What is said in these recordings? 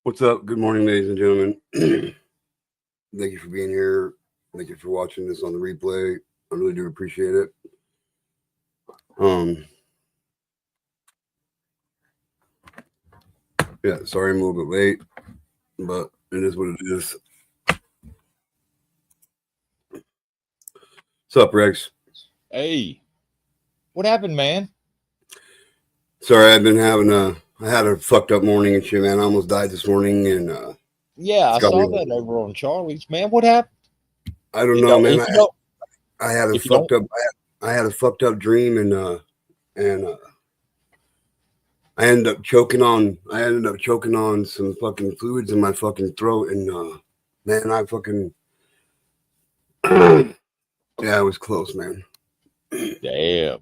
What's up? Good morning, ladies and gentlemen. Thank you for being here. Thank you for watching this on the replay. I really do appreciate it. Yeah, sorry I'm a little bit late, but it is what it is. What's up, Rex? Hey, what happened, man? Sorry, I had a fucked up morning and shit, man. I almost died this morning, and Yeah, I it's got saw me. that over on Charlie's. Man, what happened? I don't You know, know, man. if you don't, I had a if you don't, fucked up. I had a fucked up dream, and I ended up choking on. I ended up choking on some fucking fluids in my fucking throat, and man, I fucking. Yeah, it was close, man. damn.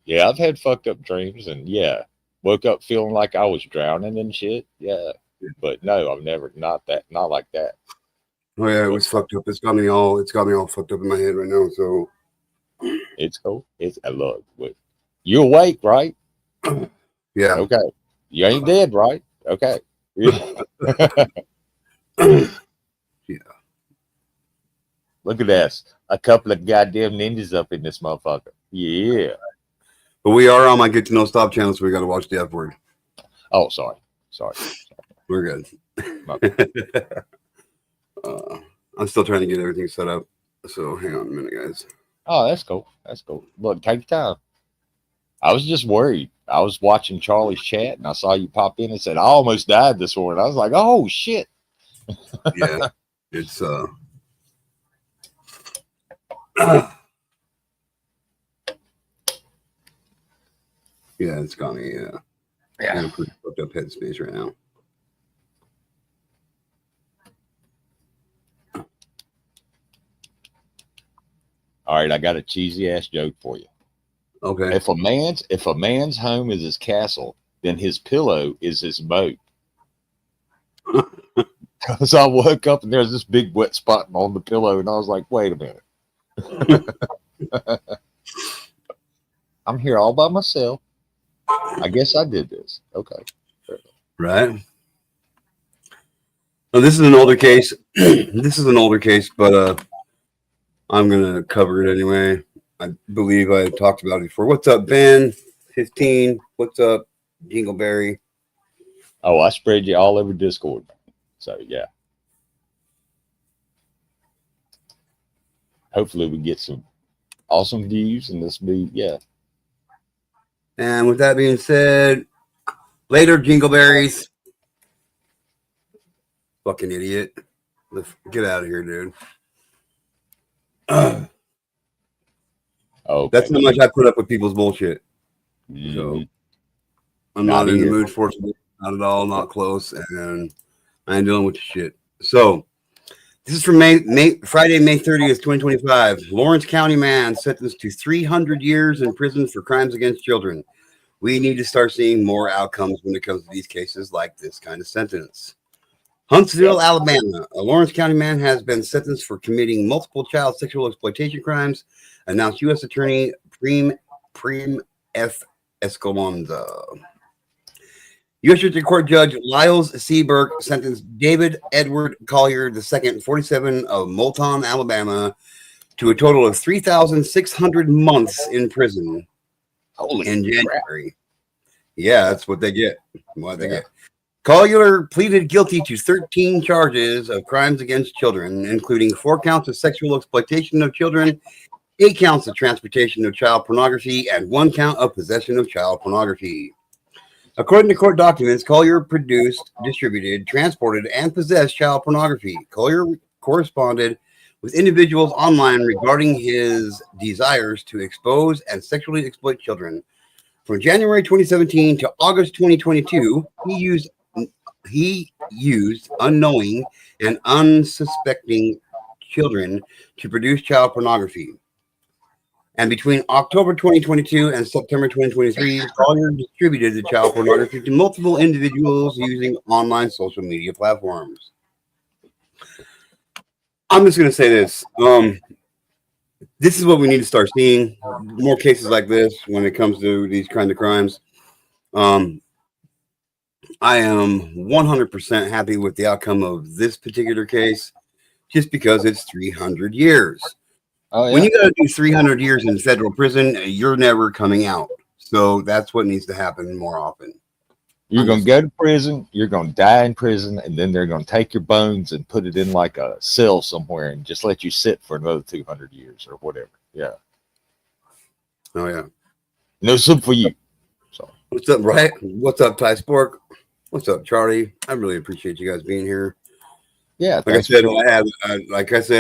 Yeah, I've had fucked up dreams, and yeah, woke up feeling like I was drowning and shit. Yeah, but no, I've never not like that. Oh yeah, it But was fucked up. It's got me all fucked up in my head right now. So it's cool. It's I look. You awake, right? yeah. Okay. You ain't dead, right? Okay. Yeah. Yeah. Look at this. A couple of goddamn ninjas up in this motherfucker. Yeah. But we are on my Get to Know Stop channel, so we got to watch the F word. Oh, sorry. Sorry. We're good. My I'm still trying to get everything set up. So hang on a minute, guys. Oh, that's cool. That's cool. Look, take your time. I was just worried. I was watching Charlie's chat and I saw you pop in and said, I almost died this morning. I was like, oh, shit. Yeah, it's yeah, it's got me in a pretty fucked up headspace right now. All right, I got a cheesy ass joke for you. Okay. If a man's home is his castle, then his pillow is his boat. Because I woke up and there's this big wet spot on the pillow, and I was like, wait a minute. I'm here all by myself. I guess I did this. Okay. Right. Now, this is an older case. This is an older case, but I'm gonna cover it anyway. I believe I talked about it before. What's up, Ben? 15. What's up, Jingleberry? Oh, I spread you all over Discord. So yeah. Hopefully we get some awesome views and this be yeah. And with that being said, later, Jingleberries. Fucking idiot. Get out of here, dude. Oh, That's how much I put up with people's bullshit. Mm-hmm. So I'm not in the mood for it. Not at all. Not close. And I ain't dealing with the shit. So this is from Friday, May 30th, 2025. Lawrence County man sentenced to 300 years in prison for crimes against children. We need to start seeing more outcomes when it comes to these cases like this kind of sentence. Huntsville, Alabama. A Lawrence County man has been sentenced for committing multiple child sexual exploitation crimes, announced U.S. Attorney Prem F. Escalonza. U.S. District Court Judge Lyles Seberg sentenced David Edward Collier II, 47, of Moulton, Alabama, to a total of 3,600 months in prison in January. Yeah, that's what they get. What they get. Collier pleaded guilty to 13 charges of crimes against children, including 4 counts of sexual exploitation of children, 8 counts of transportation of child pornography, and 1 count of possession of child pornography. According to court documents, Collier produced, distributed, transported, and possessed child pornography. Collier corresponded with individuals online regarding his desires to expose and sexually exploit children. From January 2017 to August 2022, he used unknowing and unsuspecting children to produce child pornography. And between October 2022 and September 2023, Collier distributed the child pornography to multiple individuals using online social media platforms. I'm just going to say this. This is what we need to start seeing. More cases like this when it comes to these kind of crimes. I am 100% happy with the outcome of this particular case, just because it's 300 years. Oh When yeah. you got to do 300 years in federal prison, you're never coming out. So that's what needs to happen more often. You're going to go to prison, you're going to die in prison, and then they're going to take your bones and put it in like a cell somewhere and just let you sit for another 200 years or whatever. Yeah. Oh, yeah. No soup for you. So, what's up, Brian? What's up, Ty Spork? What's up, Charlie? I really appreciate you guys being here. yeah. Like I said,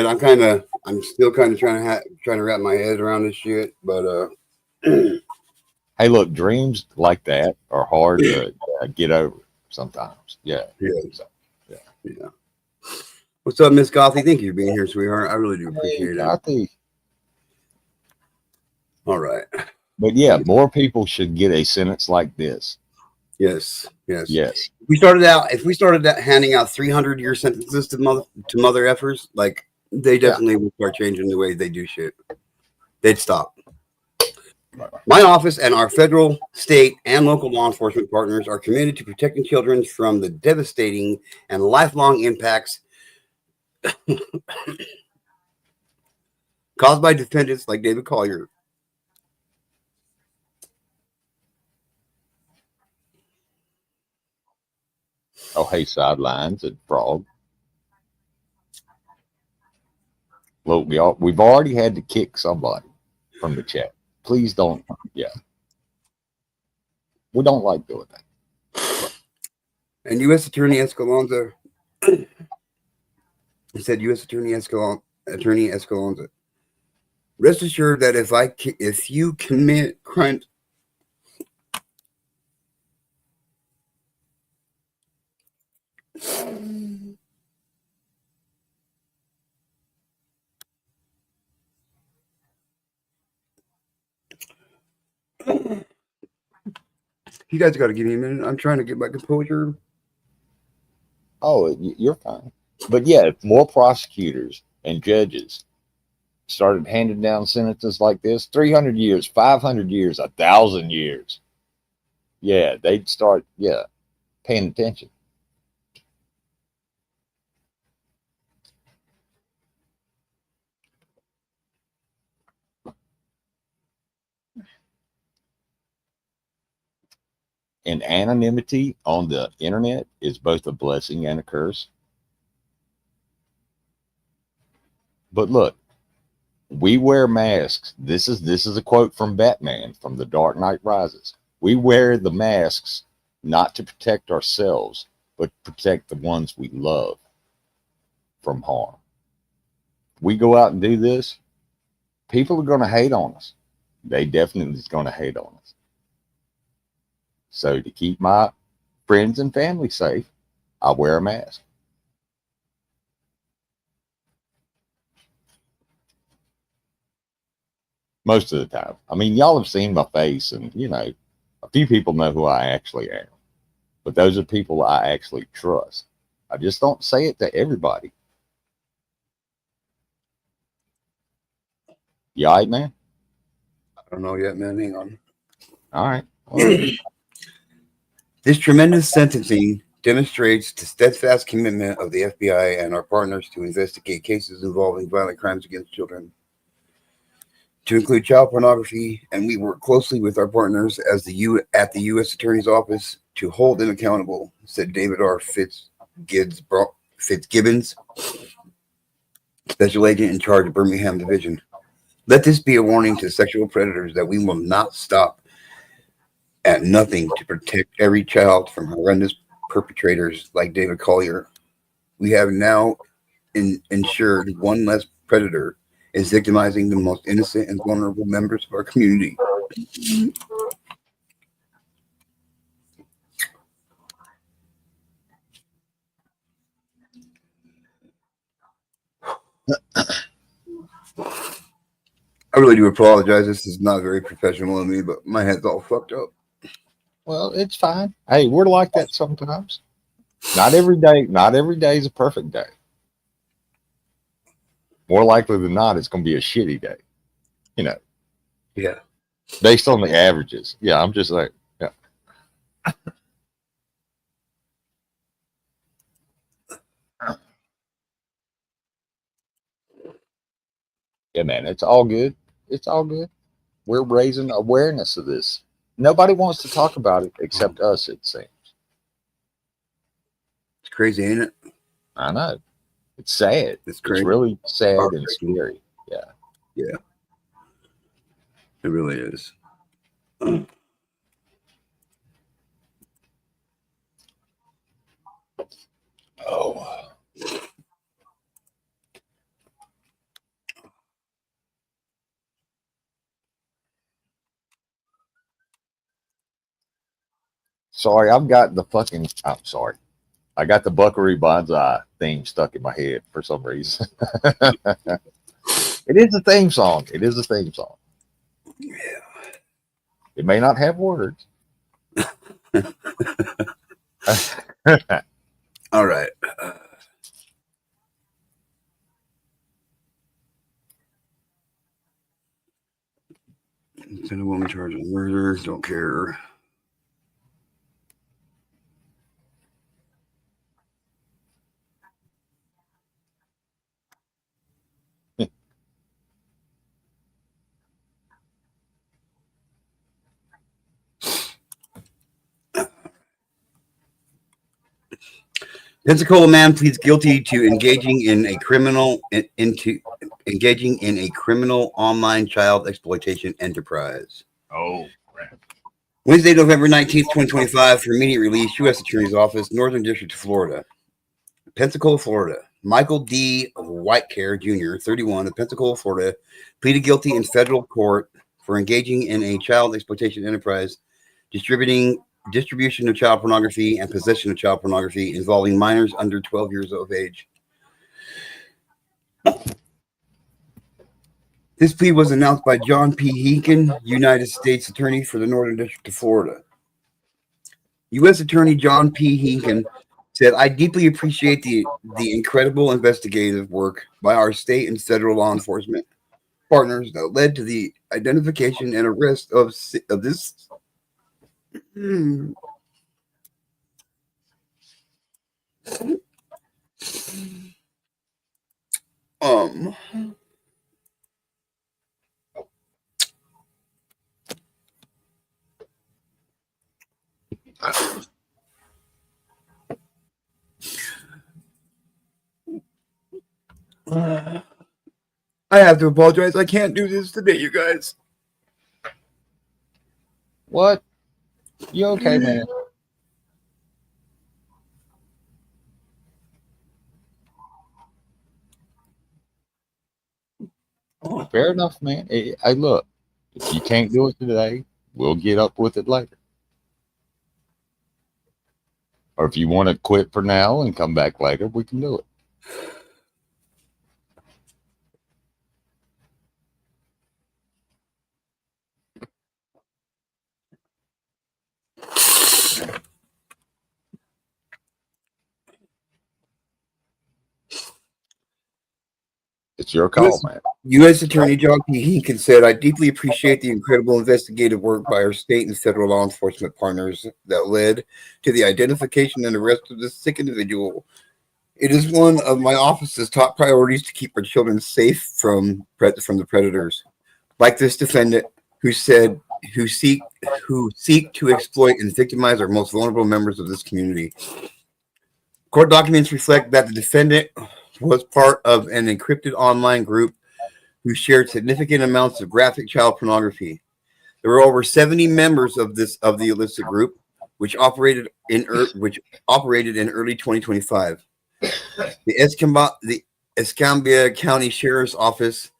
I'm still kind of trying to wrap my head around this shit, but Hey, look, dreams like that are hard to get over sometimes. Yeah. Yeah. So, yeah. What's up, Miss Gothy? Thank you for being here, sweetheart. I really do appreciate it. All right. But yeah, more people should get a sentence like this. Yes. Yes. If we started out handing out 300-year sentences to mother effers, like they definitely would start changing the way they do shit. They'd stop. My office and our federal, state, and local law enforcement partners are committed to protecting children from the devastating and lifelong impacts caused by defendants like David Collier. Oh, hey, sidelines and frog. Look, we've already had to kick somebody from the chat. Please don't. Yeah. We don't like doing that. And U.S. Attorney Escalante said, U.S. Attorney Escalante, rest assured that if you commit crimes, you guys got to give me a minute. I'm trying to get my composure. Oh, you're fine. But yeah, if more prosecutors and judges started handing down sentences like this, 300 years, 500 years, 1,000 years, yeah, they'd start, paying attention. And anonymity on the internet is both a blessing and a curse. But look, we wear masks. This is a quote from Batman from The Dark Knight Rises. We wear the masks not to protect ourselves, but protect the ones we love from harm. We go out and do this, people are going to hate on us. They definitely is going to hate on us. So to keep my friends and family safe, I wear a mask. Most of the time. I mean, y'all have seen my face, and a few people know who I actually am. But those are people I actually trust. I just don't say it to everybody. You all right, man? I don't know yet, man. Hang on. All right. Well, this tremendous sentencing demonstrates the steadfast commitment of the FBI and our partners to investigate cases involving violent crimes against children, to include child pornography, and we work closely with our partners at the U.S. Attorney's Office to hold them accountable, said David R. Fitzgibbons, Special Agent in charge of Birmingham Division. Let this be a warning to sexual predators that we will not stop at nothing to protect every child from horrendous perpetrators like David Collier. We have now ensured one less predator is victimizing the most innocent and vulnerable members of our community. I really do apologize. This is not very professional of me, but my head's all fucked up. well, it's fine. Hey, we're like that sometimes. Not every day is a perfect day. More likely than not, it's going to be a shitty day. Yeah. Based on the averages. Yeah, I'm just like, yeah. Yeah, man, it's all good. It's all good. We're raising awareness of this. Nobody wants to talk about it except us, it seems. It's crazy, ain't it? I know. It's sad. It's crazy. It's really sad and scary. Yeah. Yeah. It really is. Oh. Sorry, I've got the fucking. I'm sorry. I got the Buckaroo Banzai theme stuck in my head for some reason. It is a theme song. It is a theme song. Yeah. It may not have words. All right. Send a woman charged with murder. Don't care. Pensacola man pleads guilty to engaging in a criminal online child exploitation enterprise. Oh, crap. Wednesday, November 19th, 2025, for immediate release, U.S. Attorney's Office, Northern District of Florida. Pensacola, Florida. Michael D. Whitecare Jr., 31, of Pensacola, Florida, pleaded guilty in federal court for engaging in a child exploitation enterprise, distribution of child pornography and possession of child pornography involving minors under 12 years of age. This plea was announced by John P. Hinken, United States Attorney for the Northern District of Florida. U.S. Attorney John P. Hinken said, "I deeply appreciate the incredible investigative work by our state and federal law enforcement partners that led to the identification and arrest of this I have to apologize. I can't do this today, you guys." What? You okay, man? Fair enough, man. Hey, look, if you can't do it today, we'll get up with it later. Or if you want to quit for now and come back later, we can do it. It's your call, man. U.S. Attorney John P. Hinken said, "I deeply appreciate the incredible investigative work by our state and federal law enforcement partners that led to the identification and arrest of this sick individual. It is one of my office's top priorities to keep our children safe from the predators like this defendant who seek to exploit and victimize our most vulnerable members of this community." Court documents reflect that the defendant was part of an encrypted online group who shared significant amounts of graphic child pornography. There were over 70 members of the illicit group, which operated in early 2025. The Escambia County Sheriff's Office,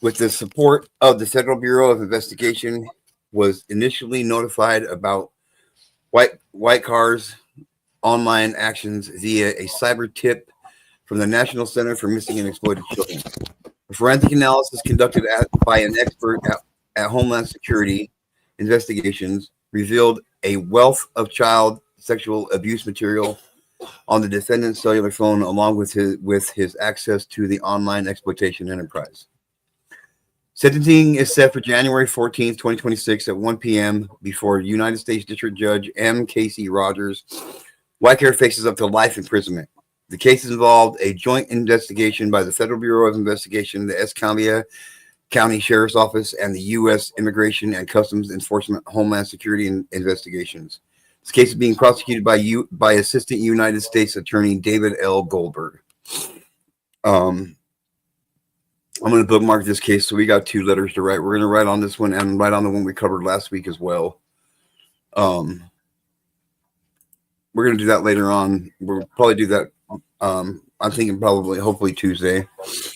with the support of the Federal Bureau of Investigation, was initially notified about Whitecare's online actions via a cyber tip from the National Center for Missing and Exploited Children. A forensic analysis conducted by an expert at Homeland Security Investigations revealed a wealth of child sexual abuse material on the defendant's cellular phone, along with his access to the online exploitation enterprise. Sentencing is set for January 14th, 2026 at 1 p.m. before United States District Judge M. Casey Rogers. Whitecare faces up to life imprisonment. The case involved a joint investigation by the Federal Bureau of Investigation, the Escambia County Sheriff's Office, and the U.S. Immigration and Customs Enforcement Homeland Security Investigations. This case is being prosecuted by Assistant United States Attorney David L. Goldberg. I'm going to bookmark this case. So we got 2 letters to write. We're going to write on this one and write on the one we covered last week as well. We're going to do that later on. We'll probably do that. I'm thinking hopefully Tuesday.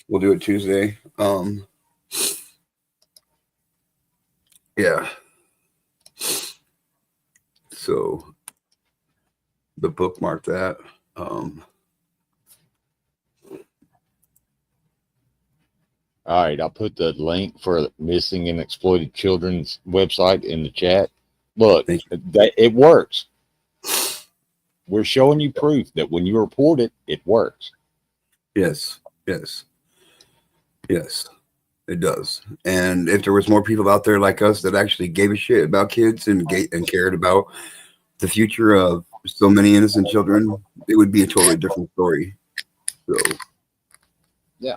We'll do it Tuesday. Yeah. So the bookmark that. All right, I'll put the link for Missing and Exploited Children's website in the chat. Look, it works. We're showing you proof that when you report it, it works. Yes, it does. And if there was more people out there like us that actually gave a shit about kids and cared about the future of so many innocent children, it would be a totally different story. So, yeah.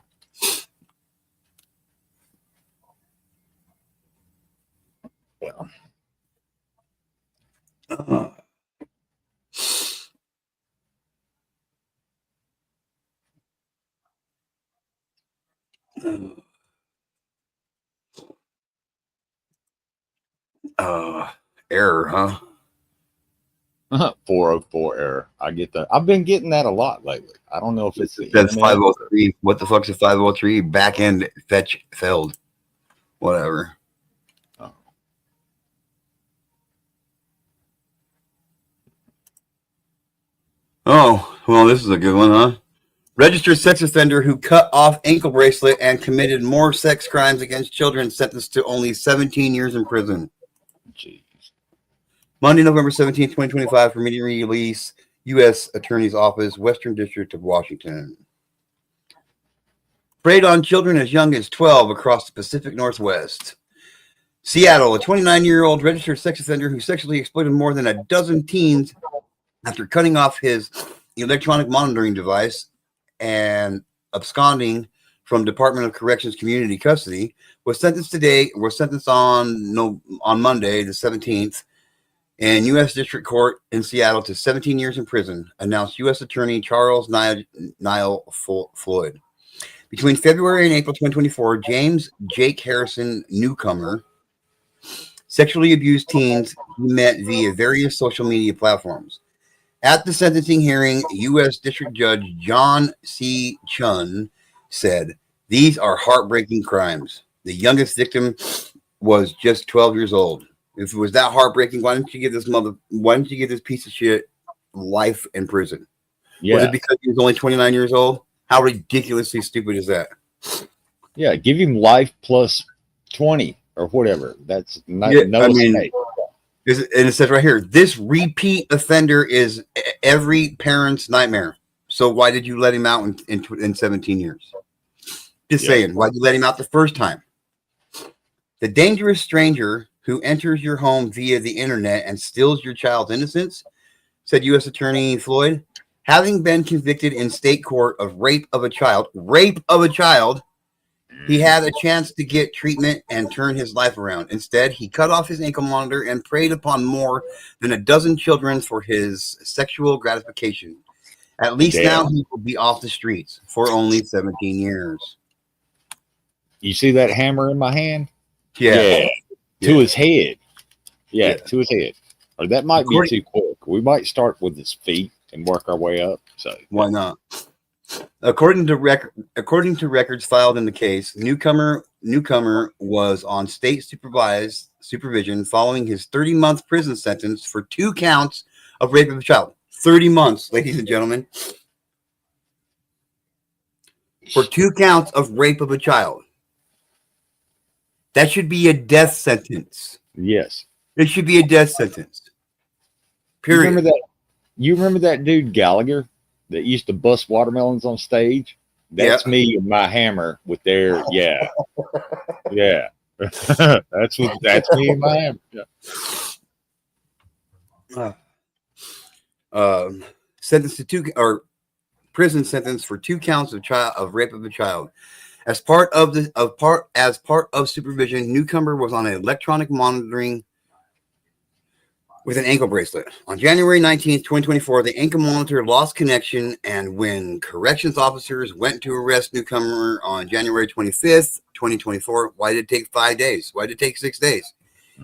Error, huh? 404 error. I get that. I've been getting that a lot lately. I don't know if it's the That's internet. 503. What the fuck's a 503? Back end fetch failed. Whatever. Oh, well, this is a good one, huh? Registered sex offender who cut off ankle bracelet and committed more sex crimes against children sentenced to only 17 years in prison. Jeez. Monday, November 17, 2025, for immediate release, U.S. Attorney's Office, Western District of Washington. Preyed on children as young as 12 across the Pacific Northwest. Seattle, a 29-year-old registered sex offender who sexually exploited more than a dozen teens after cutting off his electronic monitoring device and absconding from Department of Corrections community custody, was sentenced on Monday, the 17th, in U.S. District Court in Seattle to 17 years in prison, announced U.S. Attorney Charles Niall Floyd. Between February and April 2024, James Jake Harrison Newcomer sexually abused teens he met via various social media platforms. At the sentencing hearing, U.S. District Judge John C. Chun said, "These are heartbreaking crimes. The youngest victim was just 12 years old. If it was that heartbreaking, why didn't you give this piece of shit life in prison? Yeah. Was it because he was only 29 years old? How ridiculously stupid is that?" Yeah, give him life plus 20 or whatever. That's not, and it says right here, this repeat offender is every parent's nightmare. So why did you let him out in 17 years? Just saying, why did you let him out the first time? The dangerous stranger who enters your home via the internet and steals your child's innocence, said U.S. Attorney Floyd, having been convicted in state court of rape of a child, he had a chance to get treatment and turn his life around. Instead, he cut off his ankle monitor and preyed upon more than a dozen children for his sexual gratification. At least now he will be off the streets for only 17 years. You see that hammer in my hand? Yeah. To his head. Yeah, to his head. Or that might be too quick. We might start with his feet and work our way up. So why not? According to records filed in the case, Newcomer was on state supervision following his 30-month prison sentence for 2 counts of rape of a child. 30 months, ladies and gentlemen, for 2 counts of rape of a child. That should be a death sentence. Yes, it should be a death sentence. Period. You remember that dude Gallagher that used to bust watermelons on stage? That's me and my hammer with their that's me and my hammer. Sentenced to 2 or prison sentence for 2 counts of rape of a child. As part of supervision, Newcomer was on an electronic monitoring with an ankle bracelet. On January 19th, 2024, the ankle monitor lost connection, and when corrections officers went to arrest Newcomer on January 25th, 2024, why did it take 5 days? Why did it take 6 days?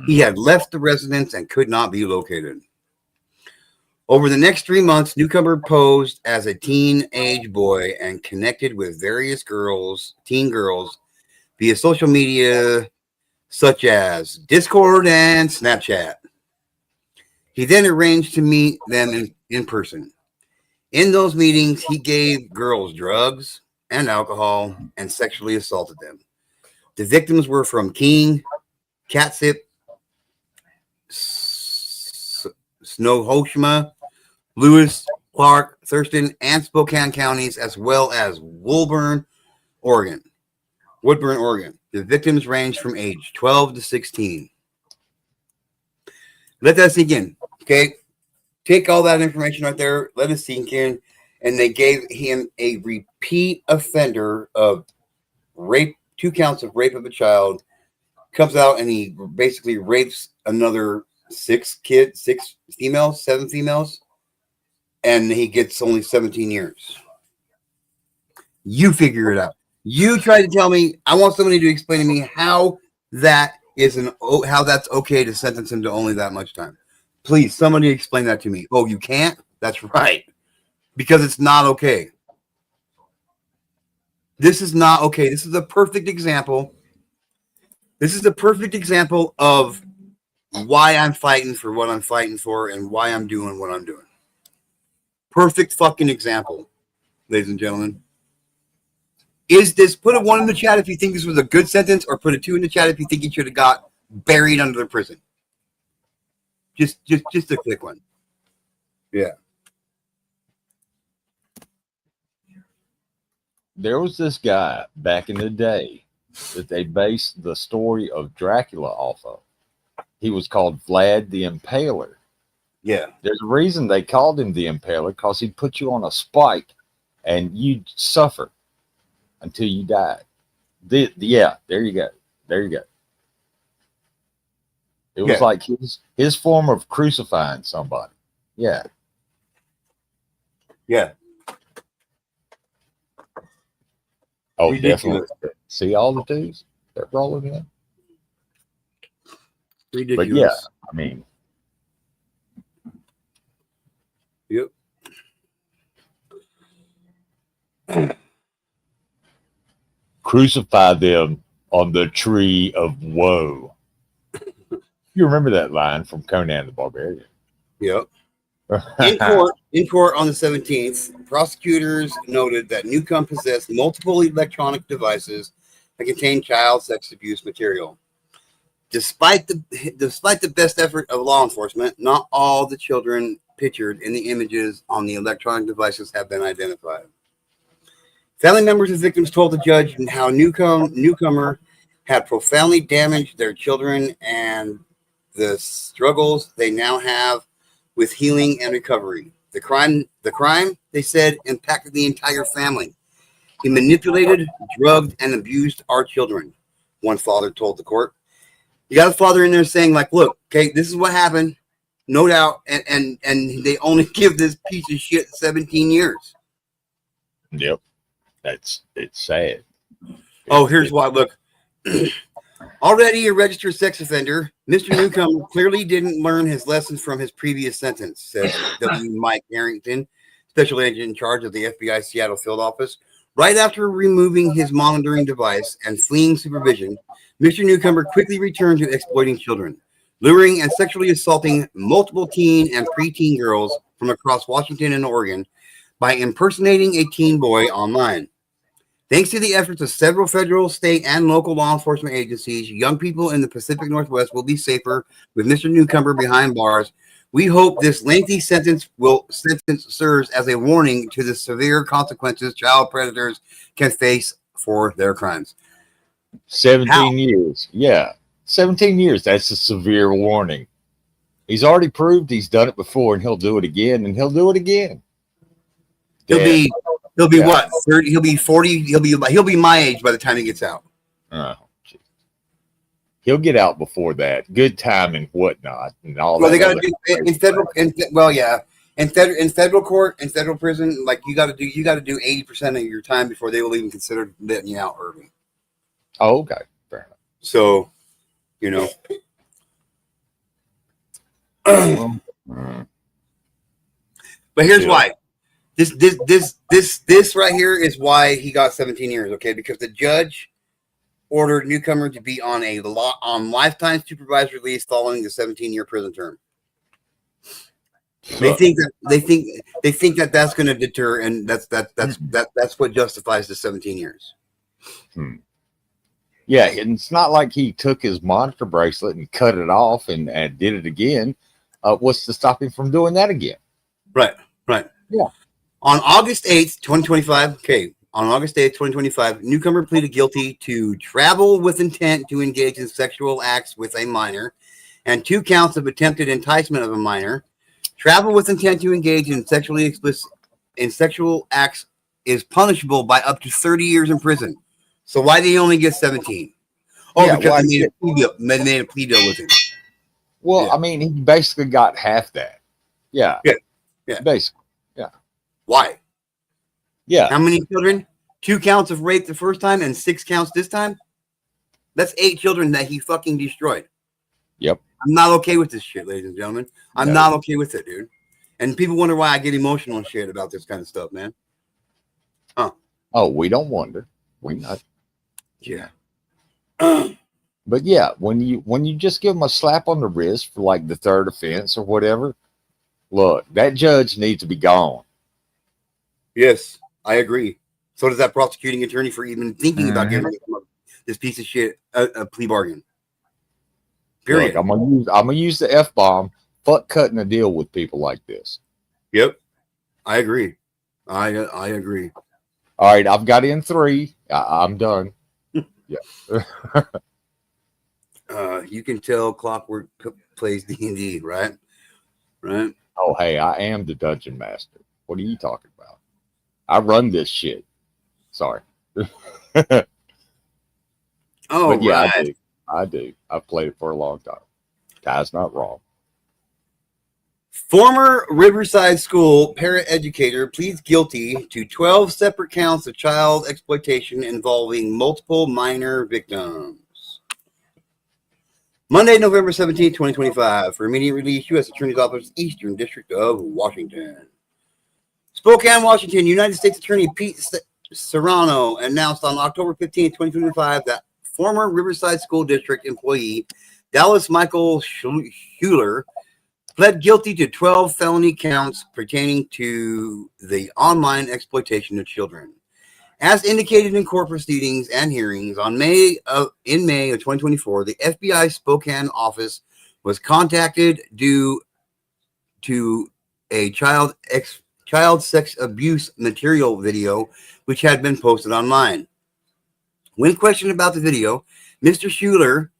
He had left the residence and could not be located. Over the next 3 months, Newcomer posed as a teenage boy and connected with various teen girls, via social media such as Discord and Snapchat. He then arranged to meet them in person. In those meetings, he gave girls drugs and alcohol and sexually assaulted them. The victims were from King, Catsup, Snohomish, Lewis, Clark, Thurston, and Spokane counties, as well as Woodburn, Oregon. The victims ranged from age 12 to 16. Let that sink in, okay? Take all that information right there, let it sink in, and they gave him a repeat offender of rape, 2 counts of rape of a child, comes out and he basically rapes another 7 females, and he gets only 17 years. You figure it out. You try to tell me, I want somebody to explain to me how that's okay to sentence him to only that much time. Please, somebody explain that to me. Oh, you can't? That's right. Because it's not okay. This is not okay. This is a perfect example. This is a perfect example of why I'm fighting for what I'm fighting for and why I'm doing what I'm doing. Perfect fucking example, ladies and gentlemen. Put a 1 in the chat if you think this was a good sentence, or put a 2 in the chat if you think he should have got buried under the prison. Just a quick one. Yeah. There was this guy back in the day that they based the story of Dracula off of. He was called Vlad the Impaler. Yeah. There's a reason they called him the Impaler, because he'd put you on a spike and you'd suffer until you died. Yeah, there you go. There you go. It was like his form of crucifying somebody. Yeah. Yeah. Oh, Ridiculous. definitely. See all the dudes? They're rolling in. Ridiculous. But yeah, I mean. Yep. Crucify them on the tree of woe. You remember that line from Conan the Barbarian? Yep. In court on the 17th, prosecutors noted that Newcomb possessed multiple electronic devices that contained child sex abuse material. Despite the best effort of law enforcement, not all the children pictured in the images on the electronic devices have been identified. Family members of victims told the judge how Newcomer had profoundly damaged their children and the struggles they now have with healing and recovery. The crime, they said, impacted the entire family. He manipulated, drugged, and abused our children, one father told the court. You got a father in there saying, like, look, okay, this is what happened, no doubt, and they only give this piece of shit 17 years. Yep. It's sad. Oh, here's why. Look, already a registered sex offender, Mr. Newcomb clearly didn't learn his lessons from his previous sentence, says W. Mike Harrington, special agent in charge of the FBI Seattle field office. Right after removing his monitoring device and fleeing supervision, Mr. Newcomer quickly returned to exploiting children, luring and sexually assaulting multiple teen and preteen girls from across Washington and Oregon by impersonating a teen boy online. Thanks to the efforts of several federal, state, and local law enforcement agencies, young people in the Pacific Northwest will be safer with Mr. Newcomer behind bars. We hope this lengthy sentence serves as a warning to the severe consequences child predators can face for their crimes. 17 years. Yeah. 17 years. That's a severe warning. He's already proved he's done it before, and he'll do it again, and he'll do it again. He'll be He'll be what? 30? He'll be 40. He'll be my age by the time he gets out. Oh, he'll get out before that. Good time and whatnot and all Well, that. they got to do in federal. In federal court, in federal prison, like you got to do 80% of your time before they will even consider letting you out early. Oh, okay, fair enough. So, you know. But here's why. This right here is why he got 17 years. Okay, because the judge ordered newcomer to be on lifetime supervised release following the 17-year prison term. They think that that's going to deter, and that's what justifies the 17 years. Yeah, and it's not like he took his monitor bracelet and cut it off and did it again. What's to stop him from doing that again? Right. Yeah. On August 8th, 2025. Okay. On August 8th, 2025, newcomer pleaded guilty to travel with intent to engage in sexual acts with a minor, and 2 counts of attempted enticement of a minor. Travel with intent to engage in sexual acts is punishable by up to 30 years in prison. So why did he only get 17? Oh, yeah, because they made a plea deal with him. Well, yeah. I mean, he basically got half that. Yeah. Basically. Yeah. Why? Yeah. How many children? 2 counts of rape the first time and 6 counts this time? That's 8 children that he fucking destroyed. Yep. I'm not okay with this shit, ladies and gentlemen. I'm not okay with it, dude. And people wonder why I get emotional and shit about this kind of stuff, man. Huh. Oh, we don't wonder. We not. Yeah. But yeah, when you just give them a slap on the wrist for like the 3rd offense or whatever, look, that judge needs to be gone. Yes, I agree. So does that prosecuting attorney for even thinking about giving this piece of shit a plea bargain. Period. Look, I'm gonna use the F-bomb. Fuck cutting a deal with people like this. Yep. I agree. I agree. All right, I've got in 3. I'm done. Yeah. You can tell Clockwork plays D&D, right? Right. Oh, hey, I am the dungeon master. What are you talking about? I run this shit. Sorry. Oh, but yeah, right. I do. I've played it for a long time. Guy's not wrong. Former Riverside School paraeducator pleads guilty to 12 separate counts of child exploitation involving multiple minor victims. Monday, November 17, 2025, for immediate release, U.S. Attorney's Office, Eastern District of Washington. Spokane, Washington, United States Attorney Pete Serrano announced on October 15, 2025, that former Riverside School District employee Dallas Michael Schuler pled guilty to 12 felony counts pertaining to the online exploitation of children. As indicated in court proceedings and hearings in May of 2024, the FBI Spokane office was contacted due to a child sex abuse material video which had been posted online. When questioned about the video, Mr. Schuler,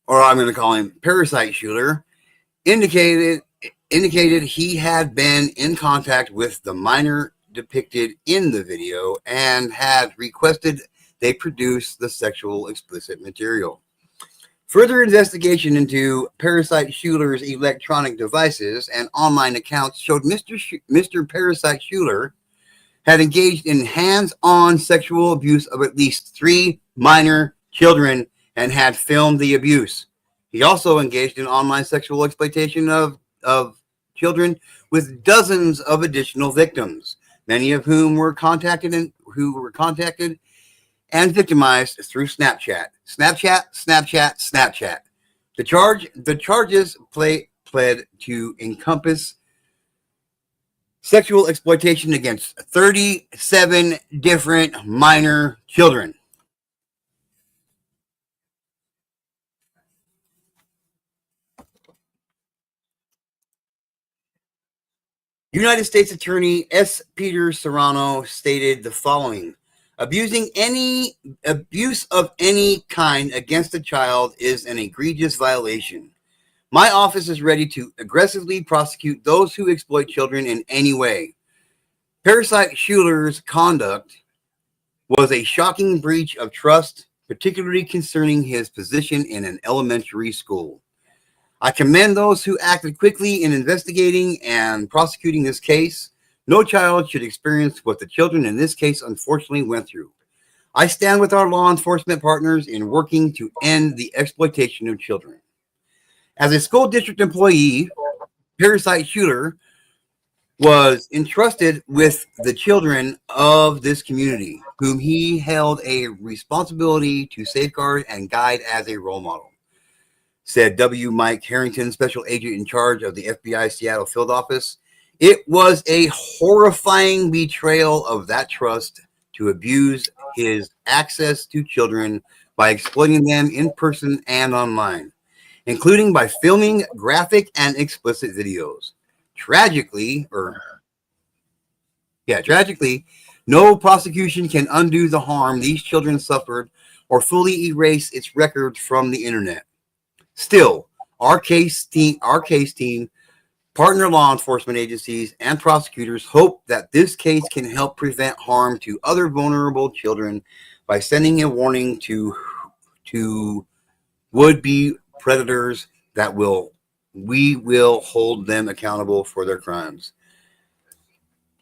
or I'm going to call him Parasite Schuler, indicated he had been in contact with the minor depicted in the video and had requested they produce the sexual explicit material. Further investigation into Parasite Schuler's electronic devices and online accounts showed Mr. Parasite Schuler had engaged in hands-on sexual abuse of at least 3 minor children and had filmed the abuse. He also engaged in online sexual exploitation of children with dozens of additional victims, many of whom were contacted and victimized through Snapchat. The charges pled to encompass sexual exploitation against 37 different minor children. United States Attorney S. Peter Serrano stated the following: abuse of any kind against a child is an egregious violation. My office is ready to aggressively prosecute those who exploit children in any way. Parasite Schuler's conduct was a shocking breach of trust, particularly concerning his position in an elementary school. I commend those who acted quickly in investigating and prosecuting this case. No child should experience what the children in this case unfortunately went through. I stand with our law enforcement partners in working to end the exploitation of children. As a school district employee, Parasite Schuler was entrusted with the children of this community, whom he held a responsibility to safeguard and guide as a role model, said W. Mike Harrington, special agent in charge of the FBI Seattle field office. It was a horrifying betrayal of that trust to abuse his access to children by exploiting them in person and online, including by filming graphic and explicit videos. Tragically, no prosecution can undo the harm these children suffered or fully erase its records from the internet. Still, our case team, partner law enforcement agencies, and prosecutors hope that this case can help prevent harm to other vulnerable children by sending a warning to would-be predators that we will hold them accountable for their crimes.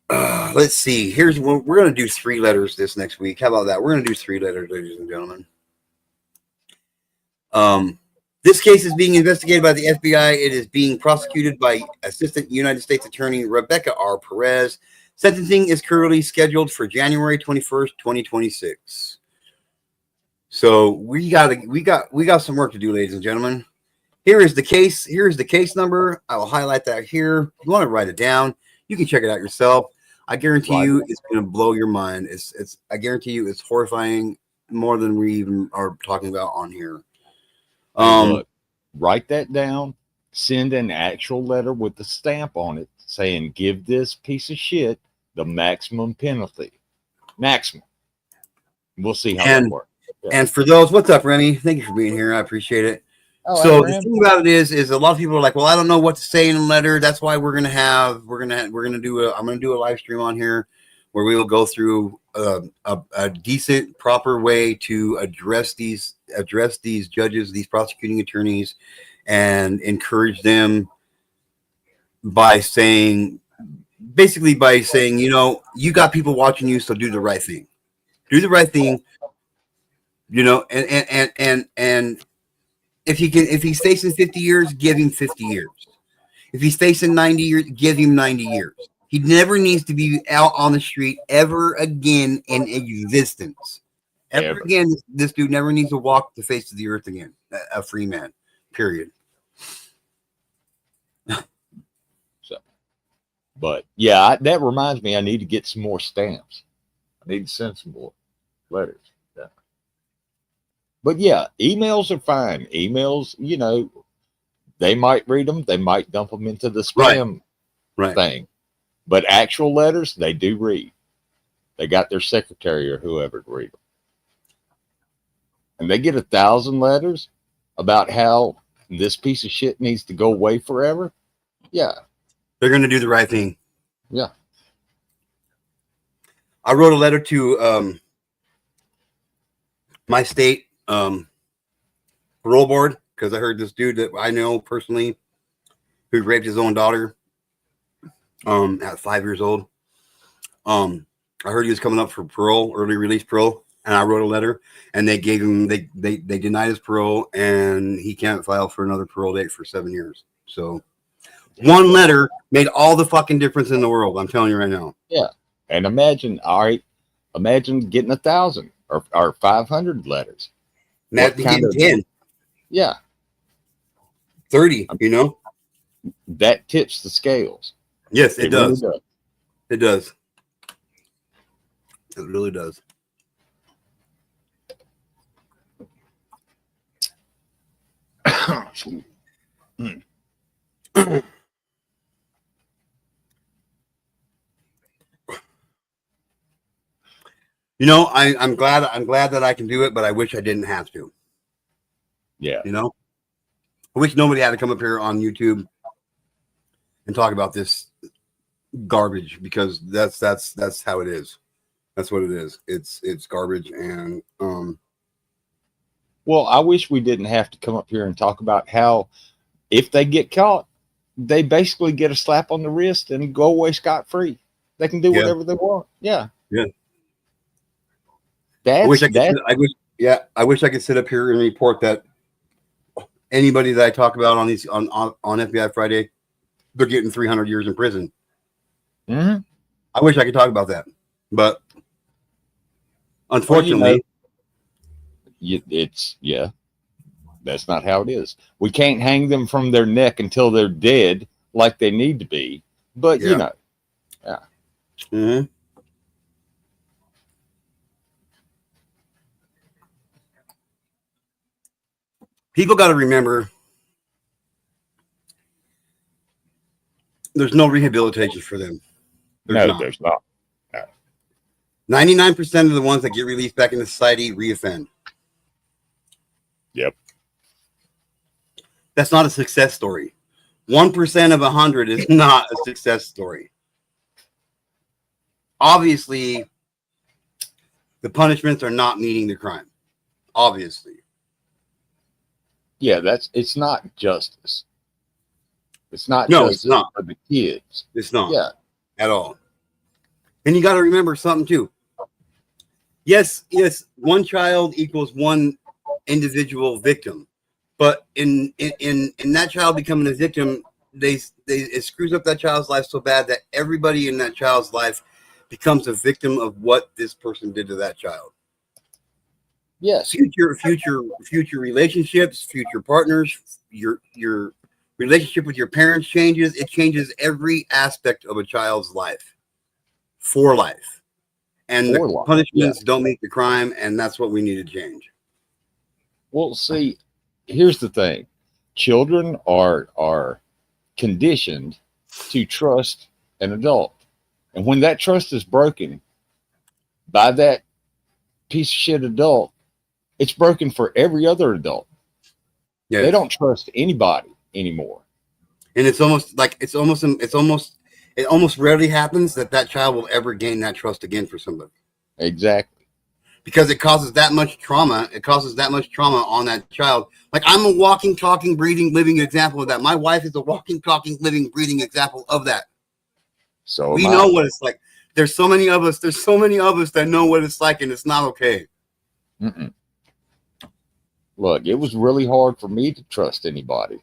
Let's see. Here's what we're going to do: 3 letters this next week. How about that? We're going to do 3 letters, ladies and gentlemen. This case is being investigated by the FBI. It is being prosecuted by Assistant United States Attorney Rebecca R. Perez. Sentencing is currently scheduled for January 21st, 2026. So we got some work to do, ladies and gentlemen. Here is the case. Here is the case number. I will highlight that here. If you want to write it down, you can check it out yourself. I guarantee you it's going to blow your mind. I guarantee you it's horrifying, more than we even are talking about on here. Look, write that down, send an actual letter with the stamp on it saying, give this piece of shit the maximum penalty. Maximum. We'll see how that works. Yeah. And for those, what's up, Remy? Thank you for being here. I appreciate it. Oh, so the thing about it is a lot of people are like, well, I don't know what to say in a letter. That's why I'm going to do a live stream on here where we will go through a decent, proper way to address these judges, these prosecuting attorneys, and encourage them by saying, you know, you got people watching you, so do the right thing. Do the right thing, you know, and if he's facing 50 years, give him 50 years. If he's facing 90 years, give him 90 years. He never needs to be out on the street ever again in existence. Ever again, this dude never needs to walk the face of the earth again. A free man, period. But yeah, that reminds me, I need to get some more stamps. I need to send some more letters. Yeah. But yeah, emails are fine. Emails, you know, they might read them. They might dump them into the spam thing. But actual letters, they do read. They got their secretary or whoever to read them. And they get 1,000 letters about how this piece of shit needs to go away forever. Yeah. They're going to do the right thing. Yeah. I wrote a letter to my state parole board because I heard this dude that I know personally who raped his own daughter at 5 years old. I heard he was coming up for parole, early release parole, and I wrote a letter, and they gave him they denied his parole, and he can't file for another parole date for 7 years. So one letter made all the fucking difference in the world. I'm telling you right now. Yeah. And imagine getting 1,000 or 500 letters. Imagine getting 10. Yeah. 30, you know? That tips the scales. Yes, it does. Really does. It does. It really does. You know, I'm glad that I can do it, but I wish I didn't have to. Yeah. You know? I wish nobody had to come up here on YouTube and talk about this garbage, because that's how it is. That's what it is. It's garbage. And well, I wish we didn't have to come up here and talk about how if they get caught, they basically get a slap on the wrist and go away scot free. They can do whatever they want. Yeah. Yeah. I wish I could sit up here and report that anybody that I talk about on these on FBI Friday, they're getting 300 years in prison. Mm-hmm. I wish I could talk about that, but unfortunately, that's not how it is. We can't hang them from their neck until they're dead, like they need to be. But yeah. Mm-hmm. People got to remember, there's no rehabilitation for them. There's not. 99% of the ones that get released back into society reoffend. Yep. That's not a success story. 1% of 100 is not a success story. Obviously, the punishments are not meeting the crime. Obviously. Yeah, it's not justice. It's not it's not for the kids. It's not. Yeah. At all. And you got to remember something too. Yes, one child equals one individual victim, but in that child becoming a victim, it screws up that child's life so bad that everybody in that child's life becomes a victim of what this person did to that child. Yes. Future relationships, future partners, your relationship with your parents changes. It changes every aspect of a child's life for life. And the punishments don't meet the crime, and that's what we need to change. Well, see, here's the thing. Children are conditioned to trust an adult. And when that trust is broken by that piece of shit adult, it's broken for every other adult. Yeah. They don't trust anybody anymore. And it almost rarely happens that child will ever gain that trust again for somebody. Exactly. Because it causes that much trauma. It causes that much trauma on that child. Like, I'm a walking, talking, breathing, living example of that. My wife is a walking, talking, living, breathing example of that. So we know what it's like. There's so many of us that know what it's like, and it's not okay. Mm-mm. Look, it was really hard for me to trust anybody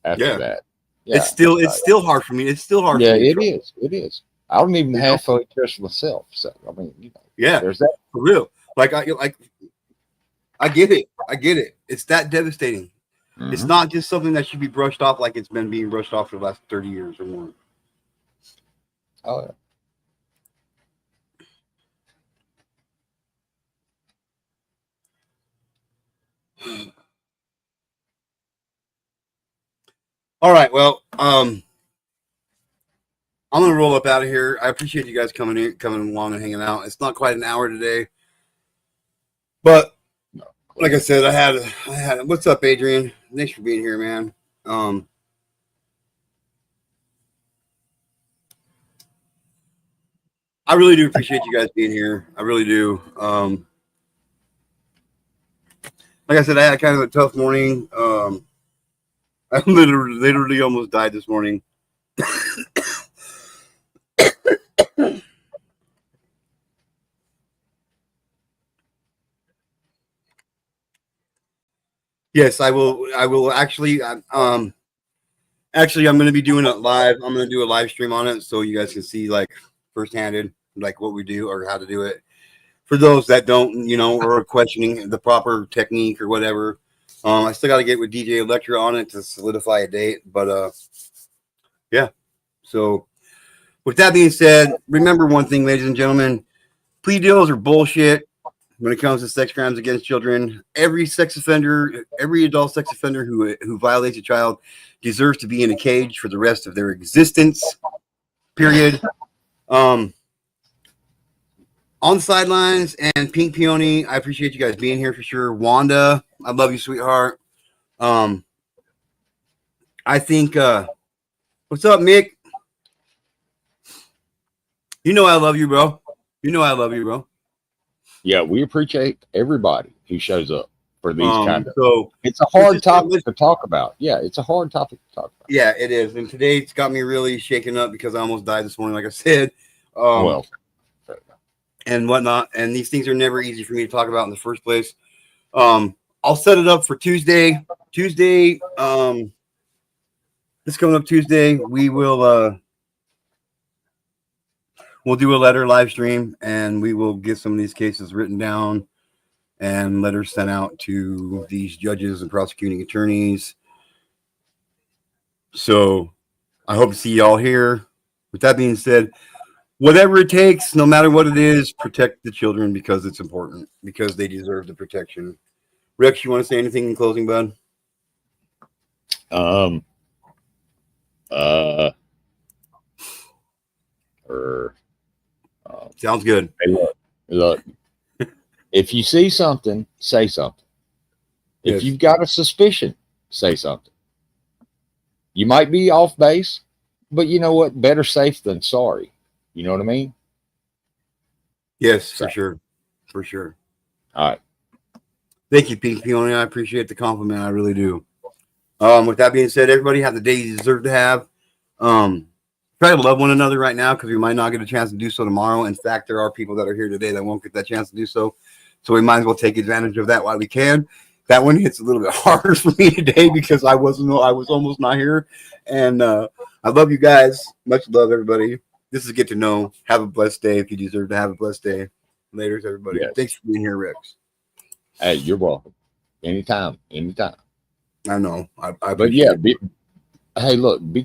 after that. Yeah, it's still hard for me. It's still hard. Yeah, it is. It is. I don't even halfway trust myself. So I mean, there's that for real. Like I get it. I get it. It's that devastating. Mm-hmm. It's not just something that should be brushed off like it's been being brushed off for the last 30 years or more. Oh yeah. All right. Well, I'm gonna roll up out of here. I appreciate you guys coming along and hanging out. It's not quite an hour today, but like I said, I had. What's up, Adrian? Thanks for being here, man. I really do appreciate you guys being here. I really do. Like I said, I had kind of a tough morning. I literally almost died this morning. Yes, I will actually. Actually, I'm going to be doing it live. I'm going to do a live stream on it so you guys can see like firsthand, like what we do or how to do it. For those that don't, or are questioning the proper technique or whatever, I still got to get with DJ Electra on it to solidify a date. But yeah. So with that being said, remember one thing, ladies and gentlemen: plea deals are bullshit. When it comes to sex crimes against children, every adult sex offender who violates a child deserves to be in a cage for the rest of their existence. Period. On the sidelines, and Pink Peony, I appreciate you guys being here for sure. Wanda, I love you, sweetheart. I think what's up, Mick? You know I love you, bro. You know I love you, bro. Yeah, we appreciate everybody who shows up for these kind of. So It's a hard topic to talk about. Yeah, it's a hard topic to talk about. Yeah, it is. And today it's got me really shaken up because I almost died this morning, like I said. Well, and whatnot. And these things are never easy for me to talk about in the first place. I'll set it up for Tuesday. This coming up Tuesday, we'll do a letter live stream, and we will get some of these cases written down and letters sent out to these judges and prosecuting attorneys. So I hope to see y'all here. With that being said, whatever it takes, no matter what it is, protect the children because it's important, because they deserve the protection. Rex, you want to say anything in closing, bud? Sounds good. Hey, look. If you see something, say something. If Yes. you've got a suspicion, say something. You might be off base, but you know what? Better safe than sorry. You know what I mean? Yes, for sure. For sure. All right. Thank you, Pink Peony. I appreciate the compliment. I really do. With that being said, everybody have the day you deserve to have. Try to love one another right now because we might not get a chance to do so tomorrow. In fact, there are people that are here today that won't get that chance to do so. So we might as well take advantage of that while we can. That one hits a little bit harder for me today because I was almost not here. And I love you guys. Much love, everybody. This is Get to Know. Have a blessed day if you deserve to have a blessed day. Later, everybody. Yes. Thanks for being here, Rex. Hey, you're welcome. Anytime. I know. But yeah, hey, look, be